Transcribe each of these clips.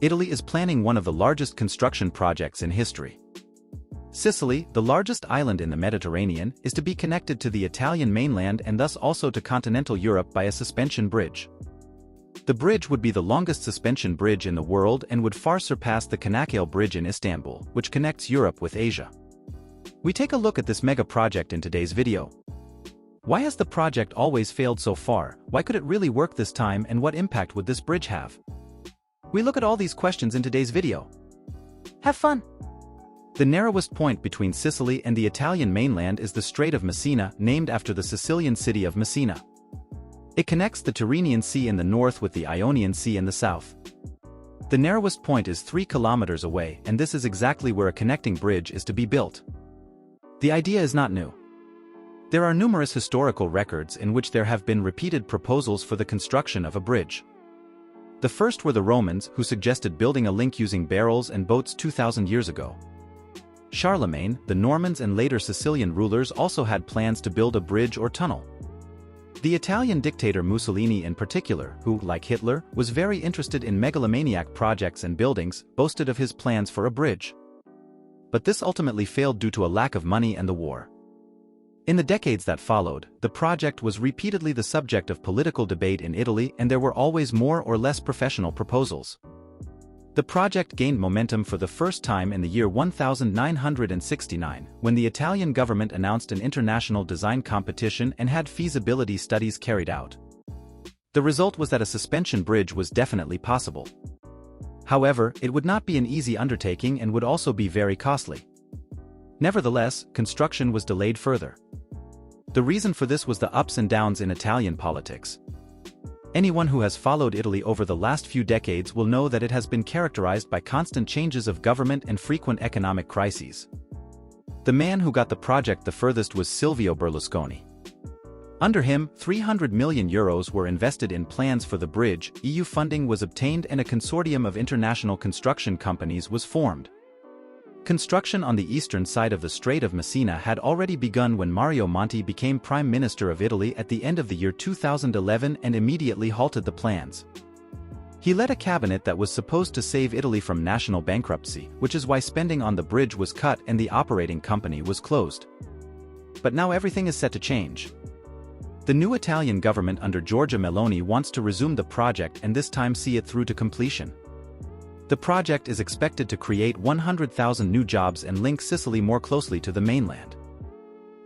Italy is planning one of the largest construction projects in history. Sicily, the largest island in the Mediterranean, is to be connected to the Italian mainland and thus also to continental Europe by a suspension bridge. The bridge would be the longest suspension bridge in the world and would far surpass the Canakkale Bridge in Istanbul, which connects Europe with Asia. We take a look at this mega project in today's video. Why has the project always failed so far? Why could it really work this time, and what impact would this bridge have? We look at all these questions in today's video. Have fun! The narrowest point between Sicily and the Italian mainland is the Strait of Messina, named after the Sicilian city of Messina. It connects the Tyrrhenian Sea in the north with the Ionian Sea in the south. The narrowest point is 3 kilometers away, and this is exactly where a connecting bridge is to be built. The idea is not new. There are numerous historical records in which there have been repeated proposals for the construction of a bridge. The first were the Romans, who suggested building a link using barrels and boats 2,000 years ago. Charlemagne, the Normans and later Sicilian rulers also had plans to build a bridge or tunnel. The Italian dictator Mussolini in particular, who, like Hitler, was very interested in megalomaniac projects and buildings, boasted of his plans for a bridge. But this ultimately failed due to a lack of money and the war. In the decades that followed, the project was repeatedly the subject of political debate in Italy, and there were always more or less professional proposals. The project gained momentum for the first time in the year 1969, when the Italian government announced an international design competition and had feasibility studies carried out. The result was that a suspension bridge was definitely possible. However, it would not be an easy undertaking and would also be very costly. Nevertheless, construction was delayed further. The reason for this was the ups and downs in Italian politics. Anyone who has followed Italy over the last few decades will know that it has been characterized by constant changes of government and frequent economic crises. The man who got the project the furthest was Silvio Berlusconi. Under him, €300 million were invested in plans for the bridge, EU funding was obtained and a consortium of international construction companies was formed. Construction on the eastern side of the Strait of Messina had already begun when Mario Monti became Prime Minister of Italy at the end of the year 2011 and immediately halted the plans. He led a cabinet that was supposed to save Italy from national bankruptcy, which is why spending on the bridge was cut and the operating company was closed. But now everything is set to change. The new Italian government under Giorgia Meloni wants to resume the project and this time see it through to completion. The project is expected to create 100,000 new jobs and link Sicily more closely to the mainland.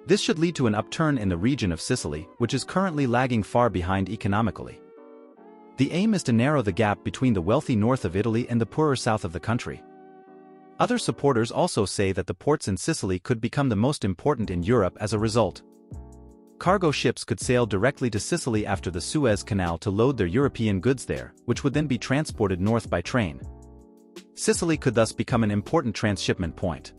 This should lead to an upturn in the region of Sicily, which is currently lagging far behind economically. The aim is to narrow the gap between the wealthy north of Italy and the poorer south of the country. Other supporters also say that the ports in Sicily could become the most important in Europe as a result. Cargo ships could sail directly to Sicily after the Suez Canal to load their European goods there, which would then be transported north by train. Sicily could thus become an important transshipment point.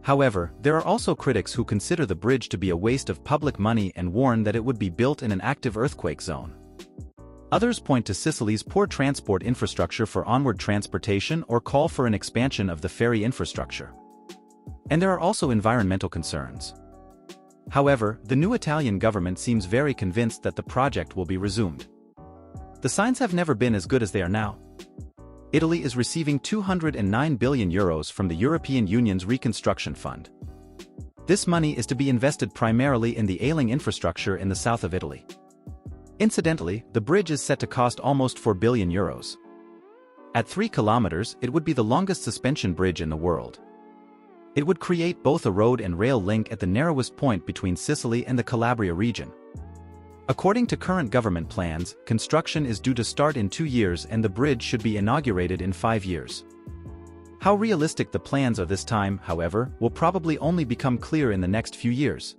However, there are also critics who consider the bridge to be a waste of public money and warn that it would be built in an active earthquake zone. Others point to Sicily's poor transport infrastructure for onward transportation or call for an expansion of the ferry infrastructure. And there are also environmental concerns. However, the new Italian government seems very convinced that the project will be resumed. The signs have never been as good as they are now. Italy is receiving €209 billion from the European Union's Reconstruction Fund. This money is to be invested primarily in the ailing infrastructure in the south of Italy. Incidentally, the bridge is set to cost almost €4 billion. At 3 kilometers, it would be the longest suspension bridge in the world. It would create both a road and rail link at the narrowest point between Sicily and the Calabria region. According to current government plans, construction is due to start in 2 years and the bridge should be inaugurated in 5 years. How realistic the plans are this time, however, will probably only become clear in the next few years.